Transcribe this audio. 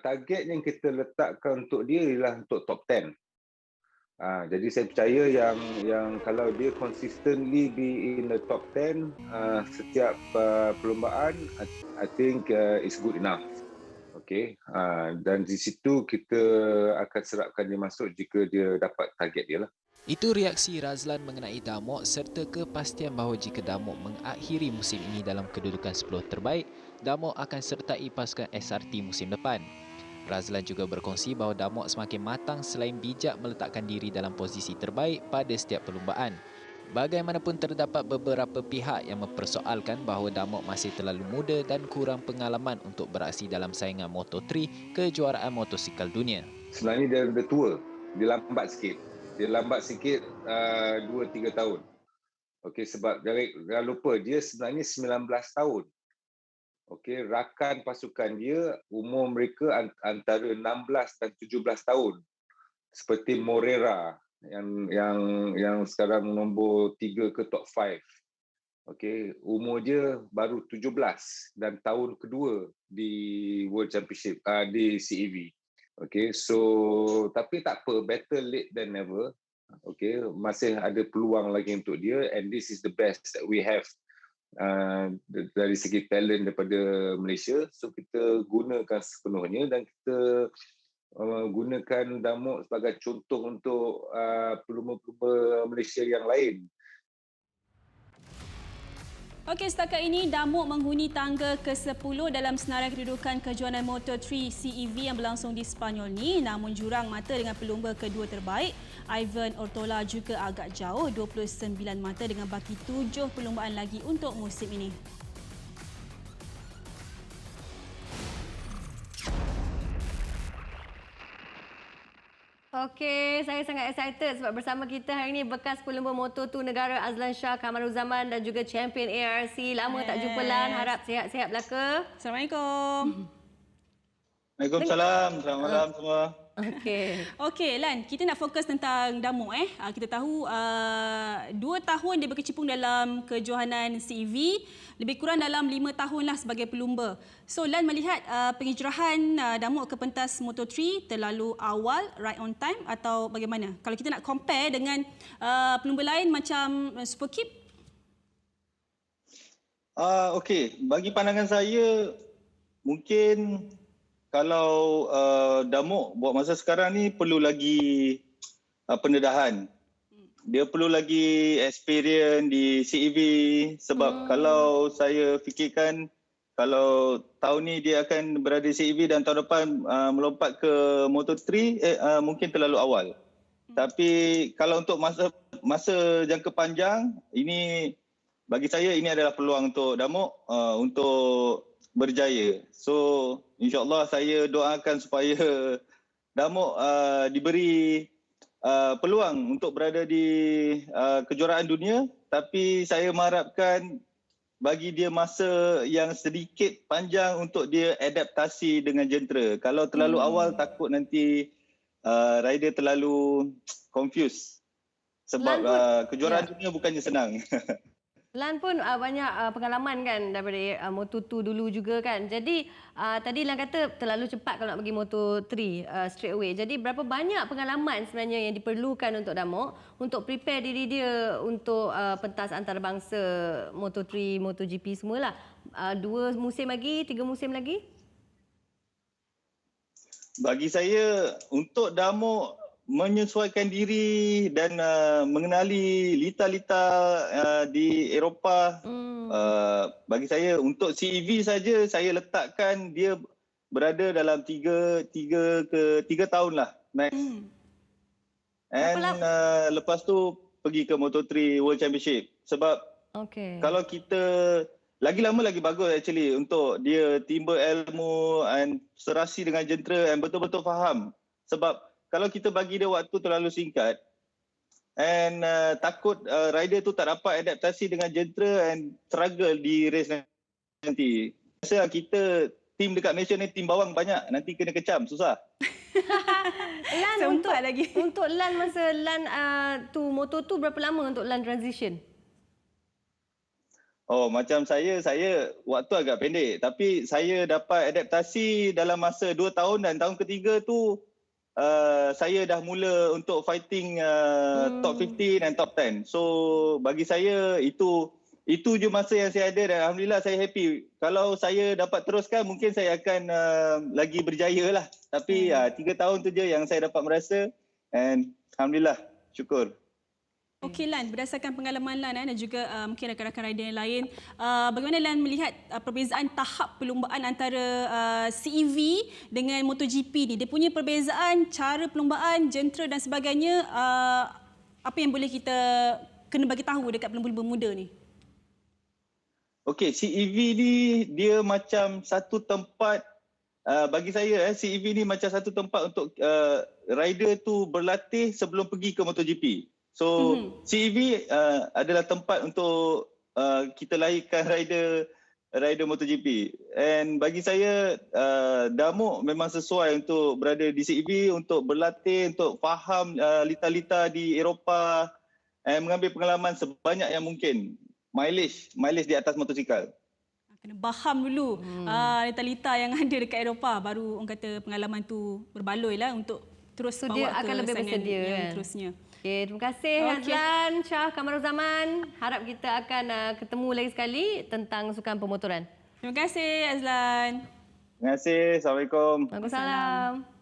target yang kita letakkan untuk dia ialah untuk top 10. Jadi saya percaya yang kalau dia consistently be in the top 10 setiap perlumbaan, I think it's good enough. Okay, dan di situ kita akan serapkan dia masuk jika dia dapat target dia lah. Itu reaksi Razlan mengenai Damok serta kepastian bahawa jika Damok mengakhiri musim ini dalam kedudukan 10 terbaik, Damok akan sertai pasukan SRT musim depan. Razlan juga berkongsi bahawa Damok semakin matang selain bijak meletakkan diri dalam posisi terbaik pada setiap perlumbaan. Bagaimanapun terdapat beberapa pihak yang mempersoalkan bahawa Damok masih terlalu muda dan kurang pengalaman untuk beraksi dalam saingan Moto3 kejuaraan motosikal dunia. Sebenarnya dia dah tua, dia lambat sikit. Dia lambat sikit 2-3 tahun. Okey, sebab jangan lupa dia sebenarnya 19 tahun. Okey, rakan pasukan dia umur mereka antara 16 dan 17 tahun. Seperti Morera yang sekarang nombor 3 ke top 5. Okey, umur dia baru 17 dan tahun kedua di World Championship di CEV. Okay, so tapi tak apa, better late than never. Okay, masih ada peluang lagi untuk dia, and this is the best that we have dari segi talent daripada Malaysia. So kita gunakan sepenuhnya dan kita gunakan Damok sebagai contoh untuk pelumba-pelumba Malaysia yang lain. Okey, setakat ini Damok menghuni tangga ke-10 dalam senarai kedudukan kejuaraan Moto3 CEV yang berlangsung di Sepanyol ni. Namun jurang mata dengan pelumba kedua terbaik, Ivan Ortola juga agak jauh 29 mata dengan baki 7 perlumbaan lagi untuk musim ini. Okey, saya sangat excited sebab bersama kita hari ini bekas pelumba Moto2 negara Azlan Shah Kamaruzaman dan juga champion ARC. Lama tak jumpa Lan, harap sihat-sihat belaka. Assalamualaikum. Waalaikumsalam. Selamat malam semua. Okey, Lan, kita nak fokus tentang Damok. Kita tahu 2 tahun dia berkecimpung dalam kejohanan CEV, lebih kurang dalam 5 tahunlah sebagai pelumba. So, Lan melihat penghijrahan Damok ke pentas Moto3 terlalu awal, right on time atau bagaimana? Kalau kita nak compare dengan pelumba lain macam Superkip? Okey, bagi pandangan saya mungkin kalau Damok buat masa sekarang ni perlu lagi pendedahan. Dia perlu lagi experience di CEV sebab kalau saya fikirkan kalau tahun ni dia akan berada di CEV dan tahun depan melompat ke Moto3 mungkin terlalu awal. Tapi kalau untuk masa jangka panjang, ini bagi saya ini adalah peluang untuk Damok untuk berjaya. So insya-Allah saya doakan supaya Damok diberi peluang untuk berada di kejuaraan dunia, tapi saya mengharapkan bagi dia masa yang sedikit panjang untuk dia adaptasi dengan jentera. Kalau terlalu awal takut nanti rider terlalu confused. Sebab kejuaraan dunia bukannya senang. Lan pun banyak pengalaman kan daripada Moto2 dulu juga kan. Jadi tadi Lan kata terlalu cepat kalau nak pergi Moto3 straight away. Jadi berapa banyak pengalaman sebenarnya yang diperlukan untuk Damok untuk prepare diri dia untuk pentas antarabangsa Moto3, MotoGP semualah. 2 musim lagi, 3 musim lagi? Bagi saya untuk Damok menyesuaikan diri dan mengenali lita-lita di Eropah. Bagi saya untuk CEV saja saya letakkan dia berada dalam 3 tahun lah max. And lepas tu pergi ke Moto3 World Championship. Sebab kalau kita lagi lama lagi bagus actually untuk dia timba ilmu and serasi dengan jentera and betul-betul faham. Sebab kalau kita bagi dia waktu terlalu singkat and takut rider tu tak dapat adaptasi dengan jentera and struggle di race nanti. Saya kita tim dekat Malaysia ni tim bawang banyak, nanti kena kecam susah. Lan untuk Lan masa Lan tu Moto2 berapa lama untuk Lan transition? Oh, macam saya waktu agak pendek. Tapi saya dapat adaptasi dalam masa 2 tahun dan tahun ketiga tu saya dah mula untuk fighting top 15 dan top 10. So bagi saya itu je masa yang saya ada dan alhamdulillah saya happy. Kalau saya dapat teruskan mungkin saya akan lagi berjaya lah. Tapi 3 tahun tu je yang saya dapat merasa and alhamdulillah syukur. Okey Lan, berdasarkan pengalaman Lan dan juga mungkin rakan-rakan rider yang lain, bagaimana Lan melihat perbezaan tahap perlumbaan antara CEV dengan MotoGP ni? Dia punya perbezaan, cara perlumbaan, jentera dan sebagainya, apa yang boleh kita kena bagi tahu dekat pelumba-pelumba muda ni? Okey, CEV ni dia macam satu tempat, bagi saya CEV ni macam satu tempat untuk rider tu berlatih sebelum pergi ke MotoGP. So CEV adalah tempat untuk kita lahirkan rider MotoGP. And bagi saya Damuk memang sesuai untuk berada di CEV untuk berlatih, untuk faham lita-lita di Eropah and mengambil pengalaman sebanyak yang mungkin. Mileage di atas motosikal. Kena faham dulu lita-lita yang ada dekat Eropah, baru orang kata pengalaman tu berbaloi lah untuk terus So, bawa dia ke akan lebih saingan bersedia yang kan? terusnya. Okay, terima kasih Azlan, Shah, Kamaruzaman. Harap kita akan ketemu lagi sekali tentang sukan pemotoran. Terima kasih Azlan. Terima kasih. Assalamualaikum. Waalaikumsalam.